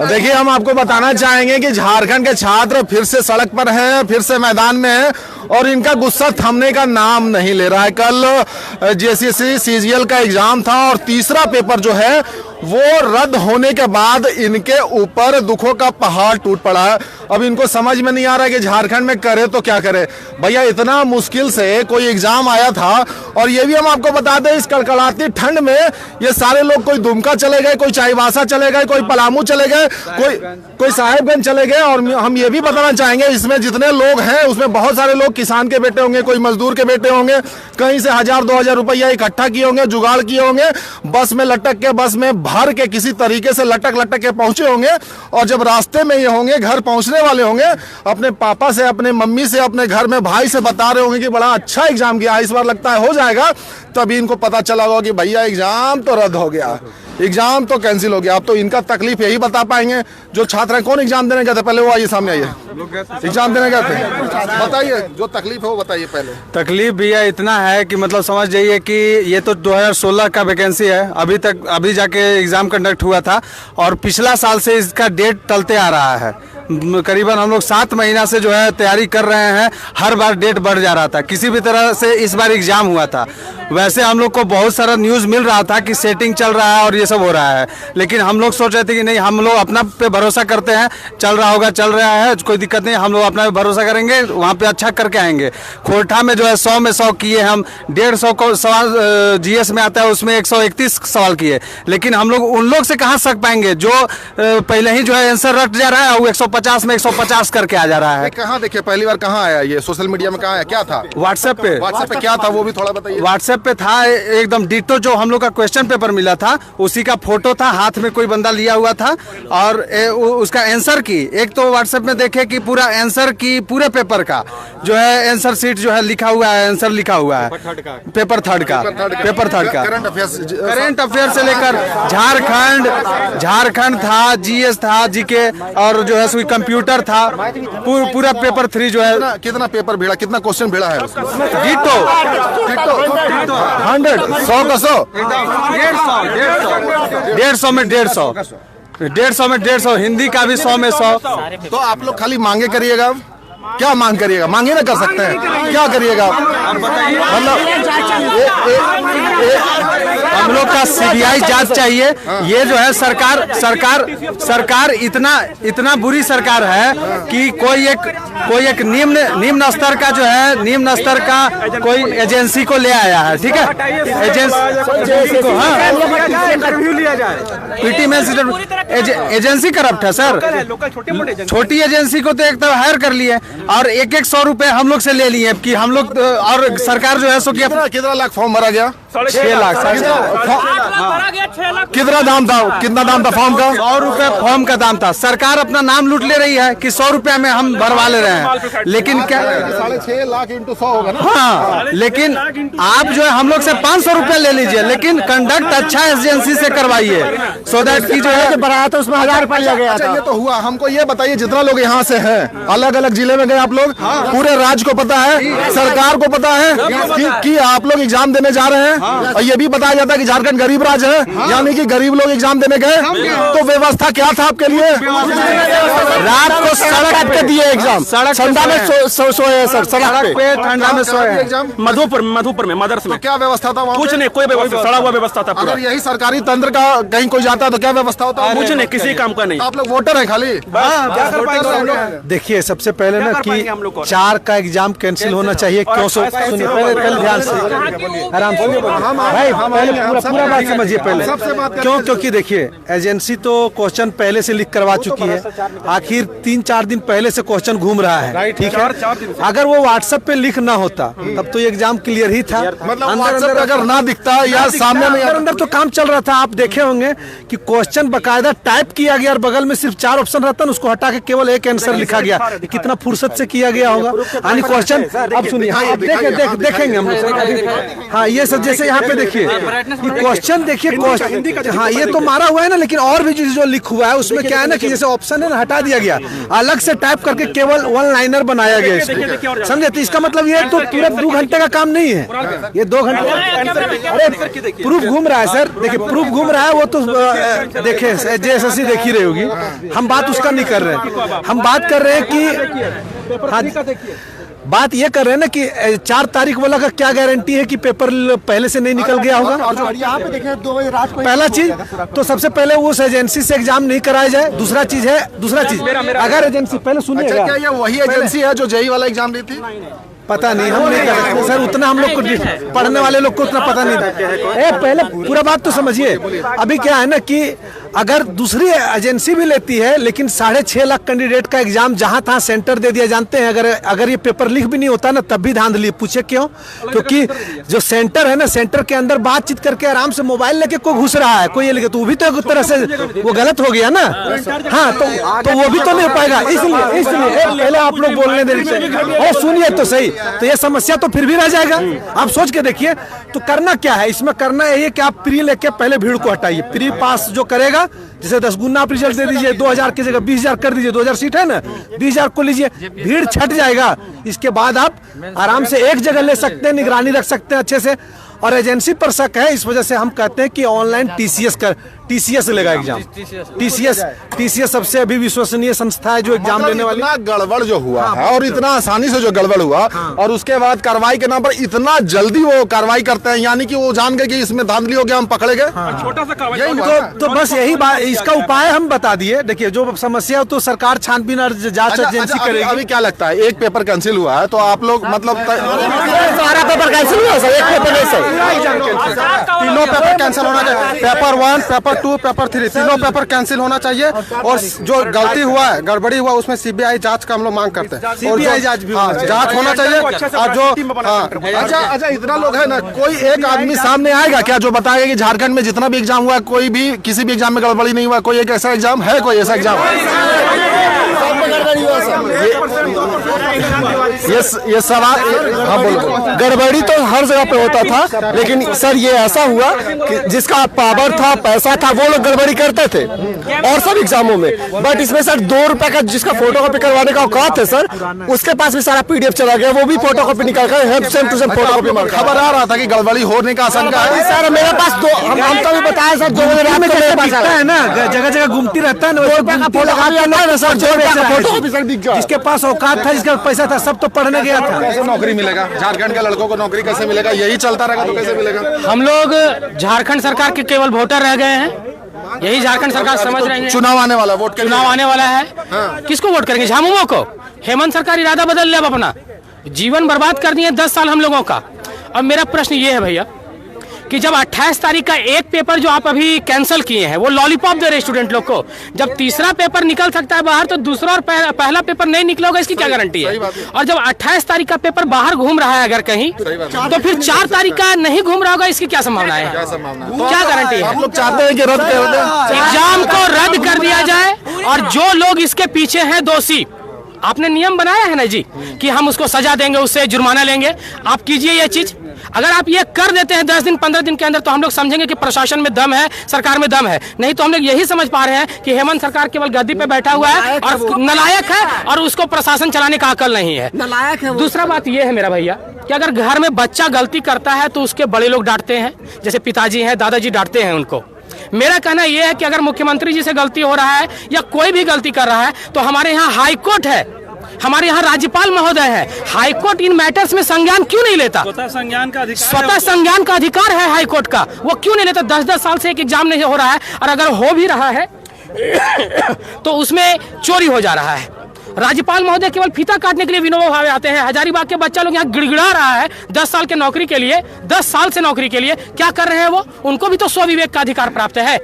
देखिए, हम आपको बताना चाहेंगे कि झारखंड के छात्र फिर से सड़क पर हैं, फिर से मैदान में हैं और इनका गुस्सा थमने का नाम नहीं ले रहा है। कल जेसीसी सीजीएल का एग्जाम था और तीसरा पेपर जो है वो रद्द होने के बाद इनके ऊपर दुखों का पहाड़ टूट पड़ा है। अब इनको समझ में नहीं आ रहा है कि झारखंड में करे तो क्या करे। भैया, इतना मुश्किल से कोई एग्जाम आया था और ये भी हम आपको बता दें, इस कड़कड़ाती ठंड में ये सारे लोग, कोई दुमका चले गए, कोई चाईबासा चले गए, कोई पलामू चले गए, कोई साहेबगंज चले गए। और हम ये भी बताना चाहेंगे, इसमें जितने लोग हैं उसमें बहुत सारे लोग किसान के बेटे होंगे, कोई मजदूर के बेटे होंगे, कहीं से 1000-2000 रुपया इकट्ठा किए होंगे, जुगाड़ किए होंगे, बस में लटक के, बस में भर के किसी तरीके से लटक के पहुंचे होंगे और जब रास्ते में ये होंगे, घर पहुंचने वाले होंगे, अपने पापा से, अपने मम्मी से, अपने घर में भाई से बता रहे होंगे कि बड़ा अच्छा एग्जाम किया, इस बार लगता है हो जाएगा। तभी इनको पता चला होगा कि भैया एग्जाम तो रद्द हो गया, एग्जाम तो कैंसिल हो गया। अब तो इनका तकलीफ यही बता पाएंगे जो छात्र हैं। कौन एग्जाम देने गए थे? पहले वो आइए, सामने आइए। एग्जाम देने गए थे, बताइए जो तकलीफ है वो बताइए। पहले तकलीफ भैया इतना है कि मतलब समझ जाइए कि ये तो 2016 का वैकेंसी है, अभी जाके एग्जाम कंडक्ट हुआ था और पिछला साल से इसका डेट टलते आ रहा है। करीबन हम लोग 7 महीना से जो है तैयारी कर रहे हैं, हर बार डेट बढ़ जा रहा था। किसी भी तरह से इस बार एग्जाम हुआ था। वैसे हम लोग को बहुत सारा न्यूज़ मिल रहा था कि सेटिंग चल रहा है और ये सब हो रहा है, लेकिन हम लोग सोच रहे थे कि नहीं, हम लोग अपना पे भरोसा करते हैं, चल रहा होगा, चल रहा है, कोई दिक्कत नहीं, हम लोग अपना पे भरोसा करेंगे, वहाँ पे अच्छा करके आएंगे। खोरठा में जो है 100 में 100 किए हम, 150 को सवाल जीएस में आता है उसमें 131 सवाल किए, लेकिन हम लोग उन लोग से कहाँ सक पाएंगे जो पहले ही जो है आंसर रट जा रहा है और 150 में 150 करके आ जा रहा है। कहाँ देखे पहली बार, कहाँ आया ये? सोशल मीडिया में कहाँ आया? क्या था? व्हाट्सएप पे क्या था वो भी थोड़ा बताइए। व्हाट्सएप पे था एकदम डिटो, जो हम लोग का क्वेश्चन पेपर मिला था उसी का फोटो था, हाथ में कोई बंदा लिया हुआ था और उसका आंसर की, एक तो व्हाट्सएप में देखे कि पूरा आंसर की पूरे पेपर का जो है आंसर शीट जो है लिखा हुआ है, आंसर लिखा हुआ है पेपर थर्ड का करंट अफेयर से लेकर झारखंड था, जीएस था, जीके और जो है कंप्यूटर था, पूरा पेपर 3 जो है। कितना पेपर भिड़ा, कितना क्वेश्चन भिड़ा है? डिटो 100 का 100, 150 में 150, हिंदी का भी 100 में 100। तो आप लोग खाली मांगे करिएगा, क्या मांग करिएगा? मांगे ना कर सकते हैं, क्या करिएगा मतलब? हम लोग का सीबीआई जांच चाहिए। ये जो है सरकार इतना बुरी सरकार है कि कोई एक निम्न स्तर का जो है, निम्न स्तर का कोई एजेंसी को ले आया है, ठीक है, एजेंसी को, हाँ, पीटी में एजेंसी करप्ट है सर। छोटी एजेंसी को तो एक तरह हायर कर लिए और 100 रुपए हम लोग से ले लिए कि हम लोग, और सरकार जो है सो कितना लाख फॉर्म भरा गया? 6 लाख। कितना दाम था फॉर्म का? 100 रुपए फॉर्म का दाम था। सरकार अपना नाम लूट ले रही है कि 100 रुपए में हम भरवा ले रहे हैं, लेकिन क्या 6.5 लाख इंटू 100 होगा ना? हाँ, लेकिन आप जो है हम लोग से 500 रुपए ले लीजिए, लेकिन कंडक्ट अच्छा एजेंसी से करवाइए, सो दैट की जो है बढ़ाया था उसमें 1000 रुपए लग गया था। ये तो हुआ। हमको ये बताइए, जितना लोग यहाँ से हैं, अलग अलग जिले में गए आप लोग, पूरे राज्य को पता है, सरकार को पता है कि आप लोग एग्जाम देने जा रहे हैं, और ये भी बताया जाता है कि झारखंड गरीब राज्य है, यानी कि गरीब लोग एग्जाम देने गए। तो व्यवस्था क्या था आपके लिए? रात को सड़क पे दिए एग्जाम, ठंडा में सोए सर, सड़क पे ठंडा में सोए एग्जाम। मधुपुर में मदरस में क्या व्यवस्था था? कुछ नहीं, कोई व्यवस्था, सड़ा हुआ व्यवस्था था। अगर यही सरकारी तंत्र का कहीं कोई जाता तो क्या व्यवस्था होता? कुछ नहीं, किसी काम का नहीं। आप लोग वोटर हैं खाली। देखिए, सबसे पहले ना कि 4 का एग्जाम कैंसिल होना चाहिए। क्यों? सुनिए पहले ध्यान से, आराम से भाई, पूरा बात समझिए पहले। क्यों? क्योंकि देखिए, एजेंसी तो क्वेश्चन पहले से लिख करवा चुकी है, आखिर 3-4 दिन पहले से क्वेश्चन घूम रहा है, ठीक है। अगर वो व्हाट्सएप पे लिख ना होता तब तो एग्जाम क्लियर ही था। मतलब व्हाट्सएप पे अगर ना दिखता या सामने में अंदर तो काम चल रहा था। आप देखे होंगे कि क्वेश्चन बकायदा टाइप किया गया और बगल में सिर्फ 4 ऑप्शन रहता है, उसको हटा के केवल एक आंसर लिखा गया। कितना फुर्सत से किया गया होगा, यानी क्वेश्चन। अब सुनिए, देखेंगे हम लोग। हाँ, ये सब जैसे यहाँ पे देखिए क्वेश्चन देखिए, हाँ ये तो मारा हुआ है ना, लेकिन और भी जो लिख हुआ है उसमें क्या है ना कि जैसे ऑप्शन है ना हटा दिया गया, अलग से टाइप करके केवल वन लाइनर बनाया गया इसको, समझे? तो इसका मतलब ये तो पूरा 2 घंटे का काम नहीं है, ये 2 घंटे। अरे प्रूफ घूम रहा है सर, देखिए प्रूफ घूम रहा है, वो तो देखे JSSC देख ही रही होगी, हम बात उसका नहीं कर रहे हैं, हम बात कर रहे हैं कि हाँ बात ये कर रहे हैं ना कि 4 तारीख वाला का क्या गारंटी है कि पेपर पहले से नहीं निकल गया होगा। और जो यहाँ पे देखें 2 बजे रात को, पहला चीज तो सबसे पहले उस एजेंसी से एग्जाम नहीं कराया जाए। दूसरा चीज अगर एजेंसी पहले सुनिएगा, क्या ये वही एजेंसी है जो जेई वाला एग्जाम ली थी? पता नहीं, हम नहीं करते सर, उतना हम लोग को पढ़ने वाले लोग को उतना पता नहीं था। पहले पूरा बात तो समझिए, अभी क्या है ना कि अगर दूसरी एजेंसी भी लेती है, लेकिन 6.5 लाख कैंडिडेट का एग्जाम जहां तहां सेंटर दे दिया, जानते हैं अगर ये पेपर लीक भी नहीं होता ना तब भी धांधली। पूछे क्यों? क्योंकि जो सेंटर है ना, सेंटर के अंदर बातचीत करके आराम से मोबाइल लेके कोई घुस रहा है, कोई ये लेके, तो वो भी तो एक तरह से वो गलत हो गया ना। हाँ तो वो भी तो नहीं हो पाएगा, इसलिए पहले आप लोग बोलने दे, सुनिए तो सही, तो ये समस्या तो फिर भी रह जाएगा। आप सोच के देखिए, तो करना क्या है इसमें? करना है कि आप प्री लेके पहले भीड़ को हटाइए। प्री पास जो करेगा, जैसे 10 गुना आप रिजल्ट दे दीजिए, 2000 की जगह 20,000 कर दीजिए, 2000 सीट है ना, 20,000 को लीजिए, भीड़ छट जाएगा। इसके बाद आप आराम से एक जगह ले सकते हैं, निगरानी रख सकते हैं अच्छे से। और एजेंसी पर शक है, इस वजह से हम कहते हैं कि ऑनलाइन TCS लेगा एग्जाम। TCS सबसे अभी विश्वसनीय संस्था है जो एग्जाम लेने वाली। इतना गड़बड़ जो हुआ है और इतना आसानी से जो गड़बड़ हुआ, और उसके बाद कार्रवाई के नाम पर इतना जल्दी वो कार्रवाई करते हैं, यानी कि वो जान गए कि इसमें धांधली हो गया, हम पकड़े गए। छोटा सा कार्रवाई तो बस यही बात, इसका उपाय हम बता दिए। देखिए जो समस्या तो सरकार छानबीन और जांच एजेंसी करेगी। अभी क्या लगता है, एक पेपर कैंसिल हुआ है तो आप लोग मतलब सारा पेपर कैंसिल हुआ सर, एक पेपर नहीं सर, तीनों पेपर कैंसिल होना चाहिए। पेपर 1, पेपर 2, पेपर 3 तीनों पेपर कैंसिल होना चाहिए। और जो गलती हुआ है, गड़बड़ी हुआ, उसमें CBI जांच का हम लोग मांग करते हैं। CBI जांच भी जांच होना चाहिए। और जो अच्छा इतना लोग है ना, कोई एक आदमी सामने आएगा क्या जो बताएगा कि झारखंड में जितना भी एग्जाम हुआ, कोई भी किसी भी एग्जाम में गड़बड़ी नहीं हुआ? कोई एक ऐसा एग्जाम है, कोई ऐसा एग्जाम ये सवाल? हाँ बोलो। गड़बड़ी तो हर जगह पे होता था, लेकिन सर ये ऐसा हुआ कि जिसका पावर था, पैसा था, वो लोग गड़बड़ी करते थे और सब एग्जामों में। बट इसमें सर 2 रुपए का जिसका फोटोकॉपी करवाने का औकात है सर, उसके पास भी सारा PDF चला गया, वो भी फोटोकॉपी निकाल कर सेम टू सेम फोटोकॉपी मार। खबर आ रहा था कि गड़बड़ी होने का आशंका है। सर मेरे पास हम तो भी बताया सर, 2 बजे रात को मेरे पास है ना, जगह जगह घूमती रहता है ना, जिसके पास औकात था, जिसका पैसा था, सब तो पढ़ने गया था। कैसे नौकरी मिलेगा झारखंड के लड़कों को? नौकरी कैसे मिलेगा? यही चलता रहेगा तो कैसे मिलेगा? हम लोग झारखंड सरकार के केवल वोटर रह गए हैं, यही झारखंड सरकार समझ रही है। चुनाव आने वाला, वोट चुनाव आने वाला है। किसको वोट करेंगे? झामुमो को? हेमंत सरकार इरादा बदल ले, अब अपना जीवन बर्बाद कर दिए 10 साल हम लोगों का। अब मेरा प्रश्न ये है भैया कि जब 28 तारीख का एक पेपर जो आप अभी कैंसिल किए हैं, वो लॉलीपॉप दे रहे स्टूडेंट लोग को, जब तीसरा पेपर निकल सकता है बाहर, तो दूसरा और पहला पेपर नहीं निकला होगा, इसकी क्या गारंटी है? और जब 28 तारीख का पेपर बाहर घूम रहा है अगर कहीं, तो फिर 4 तारीख का नहीं घूम रहा होगा, इसकी क्या संभावना है? क्या गारंटी है? हम लोग चाहते हैं कि रद्द कर दें, एग्जाम को रद्द कर दिया जाए। और जो लोग इसके पीछे हैं दोषी, आपने नियम बनाया है ना जी कि हम उसको सजा देंगे, उससे जुर्माना लेंगे, आप कीजिए ये चीज। अगर आप ये कर देते हैं 10 दिन 15 दिन के अंदर, तो हम लोग समझेंगे कि प्रशासन में दम है, सरकार में दम है। नहीं तो हम लोग यही समझ पा रहे हैं कि हेमंत सरकार केवल गद्दी पे बैठा हुआ है और नालायक है, और उसको प्रशासन चलाने का अकल नहीं है। नालायक है। दूसरा बात ये है मेरा भैया कि अगर घर में बच्चा गलती करता है तो उसके बड़े लोग डांटते हैं, जैसे पिताजी हैं, दादाजी डांटते हैं उनको। मेरा कहना यह है कि अगर मुख्यमंत्री जी से गलती हो रहा है या कोई भी गलती कर रहा है, तो हमारे यहाँ हाईकोर्ट है, हमारे यहाँ राज्यपाल महोदय है, हाईकोर्ट इन मैटर्स में संज्ञान क्यों नहीं लेता? स्वतः संज्ञान का अधिकार है हाईकोर्ट का, वो क्यों नहीं लेता? 10-10 साल से एक एग्जाम नहीं हो रहा है, और अगर हो भी रहा है तो उसमें चोरी हो जा रहा है। राज्यपाल महोदय केवल फीता काटने के लिए विनोबा भावे आते हैं। हजारीबाग के बच्चा लोग यहाँ गिड़गिड़ा रहा है 10 साल के नौकरी के लिए, 10 साल से नौकरी के लिए। क्या कर रहे हैं वो? उनको भी तो स्वविवेक का अधिकार प्राप्त है।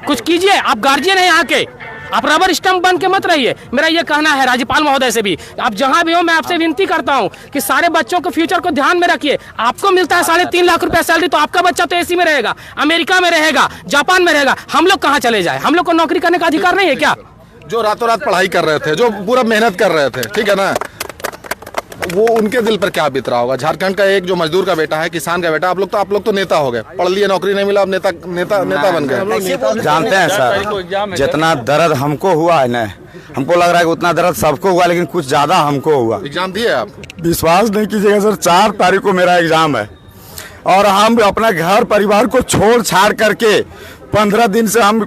कुछ कीजिए, आप गार्जियन हैं यहाँ के, आप रबर स्टंप बन के मत रहिए। मेरा ये कहना है राज्यपाल महोदय से भी, आप जहां भी हो, मैं आपसे विनती करता हूं कि सारे बच्चों को फ्यूचर को ध्यान में रखिए। आपको मिलता है 3.5 लाख रुपया सैलरी, तो आपका बच्चा तो एसी में रहेगा, अमेरिका में रहेगा, जापान में रहेगा। हम लोग कहाँ चले जाए? हम लोग को नौकरी करने का अधिकार नहीं है क्या? जो रातों रात पढ़ाई कर रहे थे, जो पूरा मेहनत कर रहे थे, ठीक है ना, वो उनके दिल पर क्या बीत रहा होगा। झारखंड का एक जो मजदूर का बेटा है, किसान का बेटा, आप लोग तो नेता हो गए, पढ़ लिए, नौकरी नहीं मिला, अब नेता बन गए। जानते हैं सर, जितना दर्द हमको हुआ है ना, हमको लग रहा है कि उतना दर्द सबको हुआ, लेकिन कुछ ज्यादा हमको हुआ। एग्जाम दिए आप? विश्वास नहीं कीजिएगा सर, 4 तारीख को मेरा एग्जाम है और हम अपना घर परिवार को छोड़ छाड़ करके 15 दिन से हम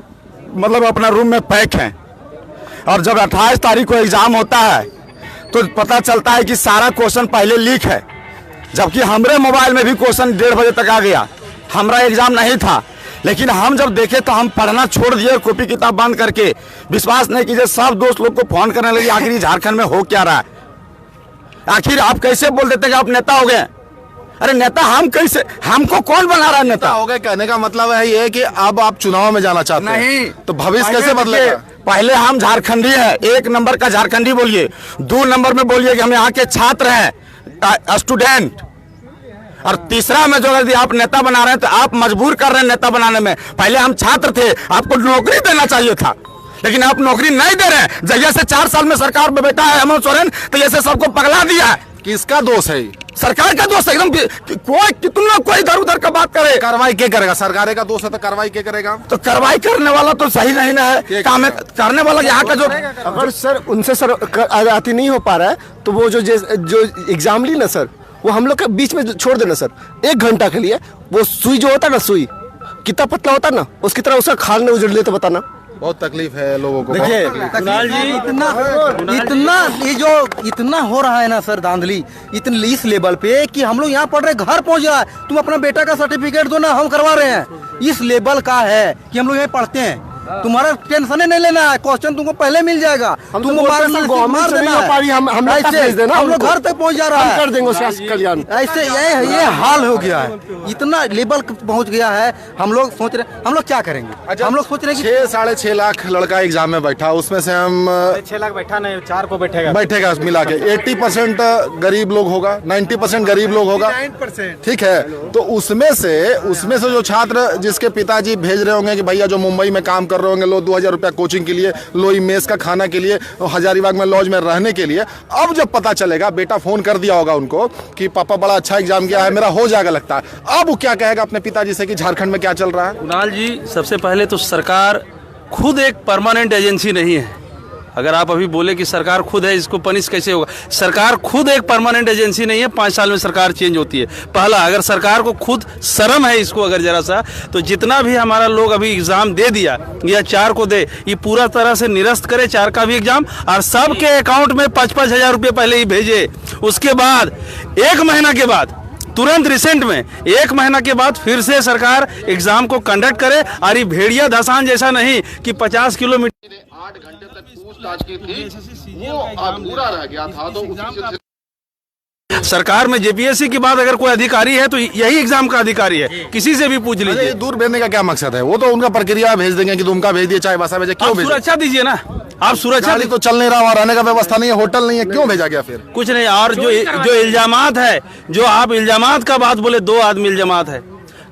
मतलब अपना रूम में पैक हैं। और जब 28 तारीख को एग्जाम होता है तो पता चलता है कि सारा क्वेश्चन पहले लीक है, जबकि हमारे मोबाइल में भी क्वेश्चन 1:30 बजे तक आ गया। हमारा एग्जाम नहीं था, लेकिन हम जब देखे तो हम पढ़ना छोड़ दिए, कॉपी किताब बंद करके। विश्वास नहीं कीजिए, सब दोस्त लोग को फोन करने लगे, आखिर झारखंड में हो क्या रहा है, आखिर आप कैसे बोल देते कि आप नेता हो गए। अरे नेता हम कैसे, हमको कौन बना रहा है नेता हो गए? कहने का मतलब है ये कि अब आप चुनाव में जाना चाहते हैं? नहीं, तो भविष्य कैसे बदलेगा? पहले हम झारखंडी हैं, 1 नंबर का झारखंडी बोलिए, 2 नंबर में बोलिए कि हम यहाँ के छात्र हैं, स्टूडेंट, और तीसरा में जो यदि आप नेता बना रहे हैं तो आप मजबूर कर रहे हैं नेता बनाने में। पहले हम छात्र थे, आपको नौकरी देना चाहिए था, लेकिन आप नौकरी नहीं दे रहे हैं। जैसे से 4 साल में सरकार में बैठा है हेमंत सोरेन, तो जैसे सबको पगला दिया है। किसका दोष है? सरकार का दोष है एकदम। कोई कितना कोई इधर उधर का बात करे, कार्रवाई क्या करेगा? सरकार का दोष है तो कार्रवाई क्या करेगा? तो कार्रवाई करने वाला तो सही नहीं ना है, काम करने वाला यहाँ का जो, अगर सर उनसे सर आती नहीं हो पा रहा है तो वो जो एग्जाम ली ना सर, वो हम लोग के बीच में छोड़ देना सर 1 घंटा के लिए। वो सुई जो होता है ना, सुई कितना पतला होता है ना, उसकी तरह उसका खाल ने उजड़ ले तो बताना। बहुत तकलीफ है लोगों को। देखिए कुणाल जी, इतना हो रहा है ना सर धांधली, इतने इस लेवल पे कि हम लोग यहाँ पढ़ रहे, घर पहुँच रहा है, तुम अपना बेटा का सर्टिफिकेट दो ना, हम करवा रहे हैं। इस लेवल का है कि हम लोग यहाँ पढ़ते हैं, तुम्हारा टेंशन नहीं लेना है, क्वेश्चन तुमको पहले मिल जाएगा, तुम मार देना है, हम लोग घर तक पहुँच जा रहा है, कर देंगे उसका कल्याण। ऐसे ये हाल हो गया है, इतना लेवल पहुँच गया है। हम लोग सोच रहे, हम लोग क्या करेंगे? हम लोग सोच रहे हैं 6-6.5 लाख लड़का एग्जाम में बैठा, उसमें से हम 6 लाख बैठा नहीं, 4 को बैठेगा मिला के 80% गरीब लोग होगा, 90% गरीब लोग होगा, ठीक है। तो उसमें से जो छात्र जिसके पिताजी भेज रहे होंगे कि भैया जो मुंबई में काम कर रहे होंगे, लो 2000 रुपया कोचिंग के लिए, लो मेस का खाना के लिए, हजारीबाग में लॉज में रहने के लिए, अब जब पता चलेगा, बेटा फोन कर दिया होगा उनको कि पापा बड़ा अच्छा एग्जाम किया है, मेरा हो जाएगा लगता है, अब वो क्या कहेगा अपने पिताजी से कि झारखंड में क्या चल रहा है? कुणाल जी, सबसे पहले तो सरकार खुद एक परमानेंट एजेंसी नहीं है। अगर आप अभी बोले कि सरकार खुद है, इसको पनिश कैसे होगा? सरकार खुद एक परमानेंट एजेंसी नहीं है, 5 साल में सरकार चेंज होती है। पहला, अगर सरकार को खुद शर्म है इसको अगर जरा सा, तो जितना भी हमारा लोग अभी एग्जाम दे दिया या 4 को दे, ये पूरा तरह से निरस्त करे 4 का भी एग्जाम, और सबके अकाउंट में 5-5 हजार रुपये पहले ही भेजे। उसके बाद 1 महीना के बाद, तुरंत रिसेंट में 1 महीना के बाद फिर से सरकार एग्जाम को कंडक्ट करे, और ये भेड़िया धसान जैसा नहीं कि 50 किलोमीटर 8 घंटे तक पूछताछ की थी, वो अधूरा रह गया था। तो सरकार में जेपीएससी के बाद अगर कोई अधिकारी है तो यही एग्जाम का अधिकारी है, किसी से भी पूछ लीजिए। दूर भेजने का क्या मकसद है? वो तो उनका प्रक्रिया भेज देंगे कि तुमका भेज दिए, चाहे वैसा भेजे, क्यों भेजे? सुरक्षा दीजिए ना आप, सुरक्षा तो चल नहीं रहा, वहाँ रहने का व्यवस्था नहीं है, होटल नहीं है, क्यों भेजा गया फिर? कुछ नहीं। और जो इल्जामात है, जो आप इल्जामात का बात बोले, 2 आदमी इल्जामात है,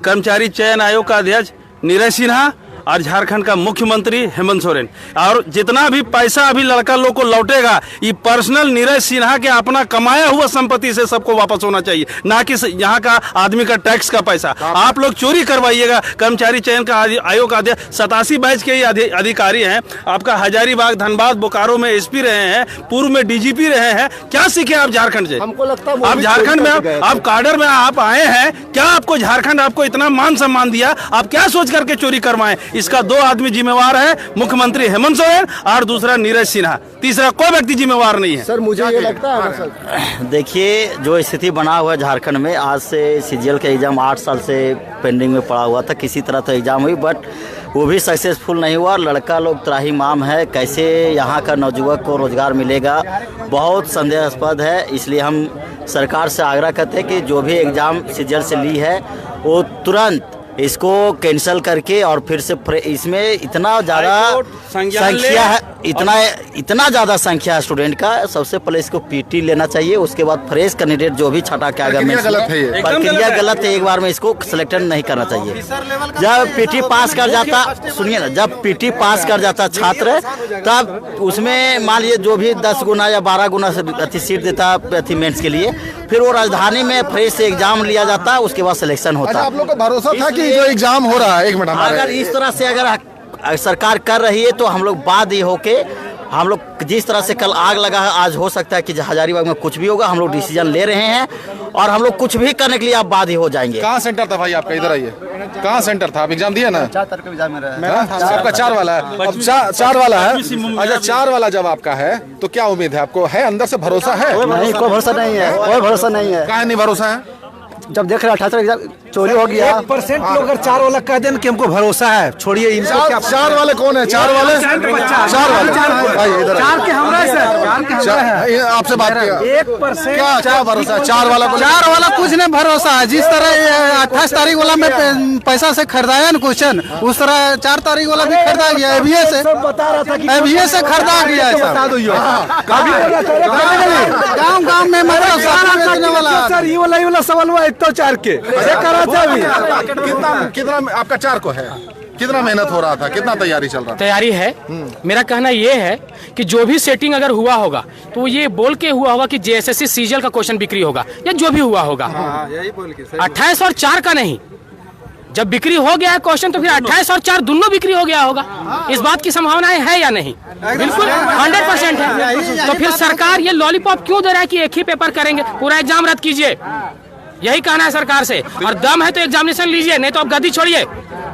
कर्मचारी चयन आयोग का अध्यक्ष नीरज सिन्हा और झारखंड का मुख्यमंत्री हेमंत सोरेन। और जितना भी पैसा अभी लड़का लोग को लौटेगा, ये पर्सनल नीरज सिन्हा के अपना कमाया हुआ संपत्ति से सबको वापस होना चाहिए, ना कि यहाँ का आदमी का टैक्स का पैसा। आप लोग चोरी करवाइएगा। कर्मचारी चयन का आयोग का अध्यक्ष 87 बैच के ही अधिकारी हैं, आपका हजारीबाग, धनबाद, बोकारो में एसपी रहे हैं, पूर्व में डीजीपी रहे हैं। क्या सीखे आप झारखंड से? हमको लगता है आप झारखंड में आप काडर में आप आए हैं, क्या आपको झारखंड आपको इतना मान सम्मान दिया? आप क्या सोच करके चोरी करवाएं? इसका 2 आदमी जिम्मेवार है, मुख्यमंत्री हेमंत सोरेन और दूसरा नीरज सिन्हा, तीसरा कोई व्यक्ति जिम्मेवार नहीं है। सर मुझे ये लगता है सर, देखिए जो स्थिति बना हुआ है झारखंड में, आज से सीजीएल का एग्जाम 8 साल से पेंडिंग में पड़ा हुआ था, किसी तरह तो एग्जाम हुई, बट वो भी सक्सेसफुल नहीं हुआ। लड़का लोग त्राहिमाम है, कैसे यहाँ का नौजुवक को रोजगार मिलेगा, बहुत संदेहास्पद है। इसलिए हम सरकार से आग्रह करते हैं कि जो भी एग्जाम सीजीएल से ली है वो तुरंत इसको कैंसिल करके और फिर से इसमें इतना ज़्यादा संख्या है, इतना ज़्यादा संख्या है स्टूडेंट का। सबसे पहले इसको पीटी लेना चाहिए, उसके बाद फ्रेश कैंडिडेट जो भी छठा के आगे में प्रक्रिया गलत है, एक बार में इसको सिलेक्टेड नहीं करना चाहिए। जब पीटी पास कर जाता, सुनिए ना, जब पीटी पास कर जाता छात्र तब उसमें मान लीजिए जो भी 10 गुना या 12 गुना से सीट देता मेंस के लिए, फिर वो राजधानी में फ्रेश से एग्जाम लिया जाता, उसके बाद सिलेक्शन होता। अच्छा, आप लोग को भरोसा था कि जो एग्जाम हो रहा है, एक मिनट, अगर इस तरह से अगर सरकार कर रही है तो हम लोग बाद ही होके, हम लोग जिस तरह से कल आग लगा है, आज हो सकता है कि हजारीबाग में कुछ भी होगा। हम लोग डिसीजन ले रहे हैं और हम लोग कुछ भी करने के लिए आप बाद ही हो जाएंगे। कहाँ सेंटर था भाई आपका? इधर आइए, कहाँ सेंटर था? आप एग्जाम दिए ना? 4 तारीख को एग्जाम मेरा आपका 4 वाला है, अब 4 वाला है। अच्छा, 4 वाला जब आपका है तो क्या उम्मीद है आपको? है अंदर से भरोसा है? नहीं, कोई भरोसा नहीं है, कोई भरोसा नहीं है। कहाँ नहीं भरोसा है? जब देख रहे 18 एग्जाम चोरी हो गया। 1% लोग अगर 4 वाला कह दें कि हमको भरोसा है, छोड़िए इनको। क्या 4 वाले कौन है? 4 वाले 4 वाले भाई इधर 4 के हमरा है सर, 4 के हमरा है। आपसे बात किया, 1% क्या भरोसा है 4 वाला को? 4 वाला कुछ नहीं भरोसा है। जिस तरह 28 तारीख वाला में पैसा से खरीदाया ना क्वेश्चन, उस तरह 4 तारीख वाला भी खरीदा गया। एबीए से बता रहा था कि एबीए से खरीदा गया है गाँव में मतलब सर ये वाला सवाल हुआ 1 तो 4 के करा था अभी। कितना आपका 4 को है? कितना मेहनत हो रहा था, कितना तैयारी चल रहा था? तैयारी है। मेरा कहना ये है कि जो भी सेटिंग अगर हुआ होगा तो ये बोल के हुआ होगा कि जेएसएससी सीजीएल का क्वेश्चन बिक्री होगा या जो भी हुआ होगा। 28 और 4 का नहीं, जब बिक्री हो गया है क्वेश्चन तो फिर 28 और 4 दोनों बिक्री हो गया होगा। इस बात की संभावनाएं है या नहीं? बिल्कुल 100% है। तो फिर सरकार ये लॉलीपॉप क्यों दे रहा है कि एक ही पेपर करेंगे, पूरा एग्जाम रद्द कीजिए? यही कहना है सरकार से। और दम है तो एग्जामिनेशन लीजिए, नहीं तो आप गद्दी छोड़िए,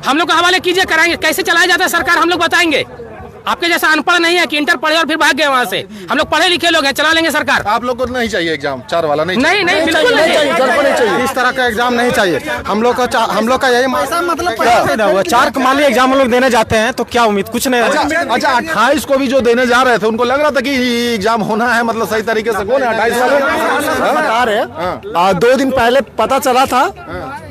हम लोग के हवाले कीजिए, कराएंगे। कैसे चलाया जाता है सरकार हम लोग बताएंगे। आपके जैसा अनपढ़ नहीं है कि इंटर पढ़े और फिर भाग गए वहाँ से। हम लोग पढ़े लिखे लोग हैं, चला लेंगे सरकार। आप लोग को नहीं चाहिए एग्जाम 4 वाला? नहीं बिल्कुल नहीं चाहिए। इस तरह का एग्जाम नहीं चाहिए हम लोग का यही मतलब 4 को मान लिया एग्जाम हम लोग देने जाते हैं तो क्या उम्मीद? कुछ नहीं। अच्छा 28 को भी जो देने जा रहे थे उनको लग रहा था कि एग्जाम होना है, मतलब सही तरीके से? कौन है 28 वाले? बता रहे 2 दिन पहले पता चला था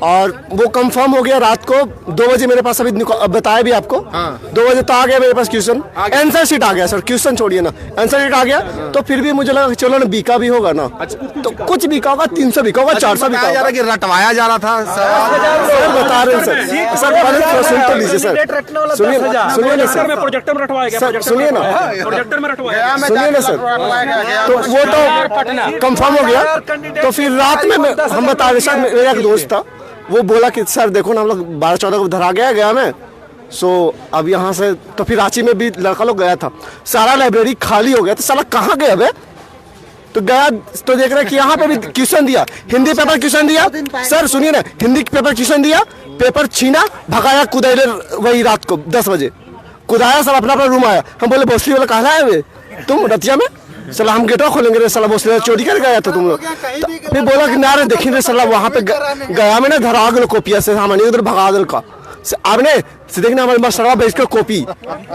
और वो कंफर्म हो गया रात को 2 बजे मेरे पास। अभी बताया भी आपको 2 बजे तो आ गया मेरे पास क्वेश्चन, आंसर शीट आ गया सर। क्वेश्चन छोड़िए ना, आंसर शीट आ गया तो फिर भी मुझे लगा चलो ना बीका भी होगा ना। तो कुछ बीका होगा, 300 बीका होगा, 400 बीका होगा। कि रटवाया जा रहा था सर, बता रहे हैं सर। सुन तो लीजिए सर, सुनिए ना सर, प्रोजेक्टर में रटवाया गया, सुनिए ना, प्रोजेक्टर में रटवाया, सुनिए ना सर। तो वो तो कंफर्म हो गया। तो फिर रात में हम बता रहे सर, मेरा एक दोस्त था वो बोला कि सर देखो ना हम लोग 12-14 को धरा गया में। सो अब यहाँ से तो फिर रांची में भी लड़का लोग गया था, सारा लाइब्रेरी खाली हो गया। तो साला कहाँ गया बे? तो गया तो देख रहे कि यहाँ पे भी क्वेश्चन दिया, हिंदी पेपर क्वेश्चन दिया सर, सुनिए ना, हिंदी पेपर क्वेश्चन दिया, पेपर छीना, भगाया कुदाइले वही रात को 10 बजे कुदाया। सब अपना रूम आया। हम बोले भोसली वाला कहा है वे तुम रतिया में? सला हम गेटवा खोलेंगे रे, सला भोसली चोरी कर गया था तुम लोग। फिर बोला कि ना रे देखी रे सला वहाँ पे गया में ना धरा गलो कोपिया से, हमारे उधर भगा दल का आपने से देखना हमारे पास सलाह बेच कर कॉपी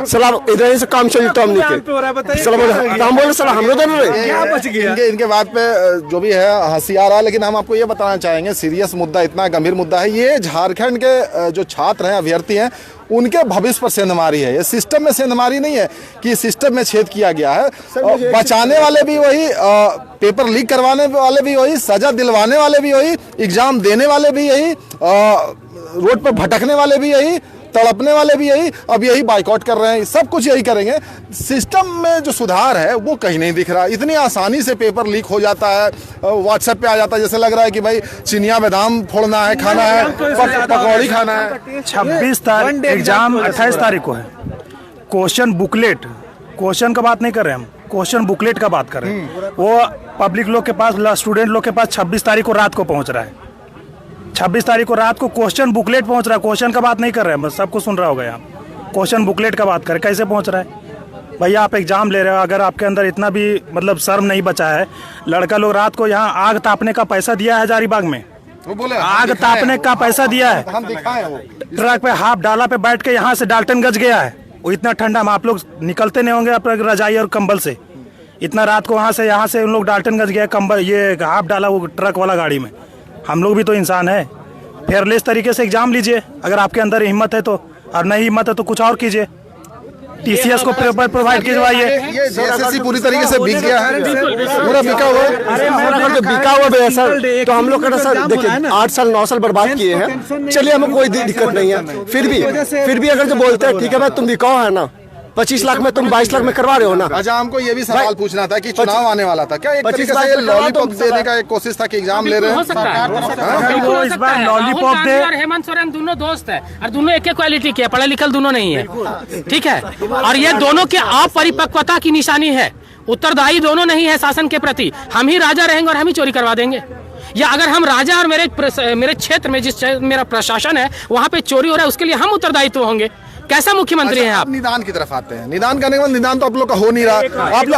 सलाह इधर से काम चली तो हमने के सलाह हम बोले सलाह हम लोग इनके बात पे जो भी है हंसी आ रहा है, लेकिन हम आपको ये बताना चाहेंगे सीरियस मुद्दा, इतना गंभीर मुद्दा है ये। झारखंड के जो छात्र हैं, अभ्यर्थी हैं, उनके भविष्य पर सेंधमारी है। ये सिस्टम में सेंधमारी नहीं है कि सिस्टम में छेद किया गया है। बचाने वाले भी वही, पेपर लीक करवाने वाले भी वही, सजा दिलवाने वाले भी वही, एग्जाम देने वाले भी यही, रोड पर भटकने वाले भी यही, तड़पने वाले भी यही, अब यही बाइकआउट कर रहे हैं, सब कुछ यही करेंगे। सिस्टम में जो सुधार है वो कहीं नहीं दिख रहा। इतनी आसानी से पेपर लीक हो जाता है, व्हाट्सएप पे आ जाता है, जैसे लग रहा है कि भाई चिनिया बादाम फोड़ना है, खाना है, पकौड़ी खाना है। 26 तारीख एग्जाम 28 तारीख को है। क्वेश्चन बुकलेट, क्वेश्चन का बात नहीं कर रहे हम, क्वेश्चन बुकलेट का बात कर रहे हैं। वो पब्लिक लोग के पास, स्टूडेंट लोग के पास 26 तारीख को रात को पहुंच रहा है। 26 तारीख को रात को क्वेश्चन बुकलेट पहुंच रहा है। क्वेश्चन का बात नहीं कर रहे हैं, बस सबको सुन रहा होगा यहाँ। क्वेश्चन बुकलेट का बात करें, कैसे पहुंच रहा है भैया? आप एग्जाम ले रहे हो, अगर आपके अंदर इतना भी मतलब शर्म नहीं बचा है। लड़का लोग रात को यहाँ आग तापने का पैसा दिया है हजारीबाग में, वो बोले आग तापने का पैसा दिया है। हम दिखाए वो ट्रक पे हाफ डाला पे बैठ के यहाँ से डाल्टनगंज गया है। वो इतना ठंडा में आप लोग निकलते नहीं होंगे अपने रजाई और कंबल से। इतना रात को वहाँ से उन लोग डाल्टनगंज गए, कंबल ये हाफ डाला वो ट्रक वाला गाड़ी में। हम लोग भी तो इंसान है, फेयरलेस तरीके से एग्जाम लीजिए, अगर आपके अंदर हिम्मत है तो, और नहीं हिम्मत है तो कुछ और कीजिए, टीसीएस को पेपर प्रोवाइड करवाइए। ये जेएसएससी पूरी तरीके से बिक गया है, पूरा बिका हुआ है। अरे अगर जो बिका हुआ भी है सर, तो हम लोग का सर देखिए 8 साल 9 साल बर्बाद किए हैं, चलिए हमें कोई दिक्कत नहीं है। फिर भी अगर जो बोलते हैं ठीक है भाई तुम बिकाओ है ना, 25 लाख में तुम 22 लाख में करवा रहे हो ना। अच्छा, हमको ये भी सवाल पूछना था कि चुनाव आने वाला था, क्या एक तरीके से ये लॉलीपॉप देने का एक कोशिश था कि एग्जाम ले रहे हैं? वो इस बार लॉलीपॉप दे। हेमंत सोरेन दोनों दोस्त है और दोनों एक क्वालिटी के, पढ़ा लिखा दोनों नहीं है, ठीक है। और ये दोनों के अपरिपक्वता की निशानी है, उत्तरदायी दोनों नहीं है शासन के प्रति। हम ही राजा रहेंगे और हम ही चोरी करवा देंगे, या अगर हम राजा और मेरे क्षेत्र में जिस मेरा प्रशासन है वहाँ पे चोरी हो रहा है उसके लिए हम उत्तरदायित्व होंगे। कैसा मुख्यमंत्री हैं आप? निदान की तरफ आते हैं। निदान करने के बाद निदान तो आप लोग का हो नहीं रहा।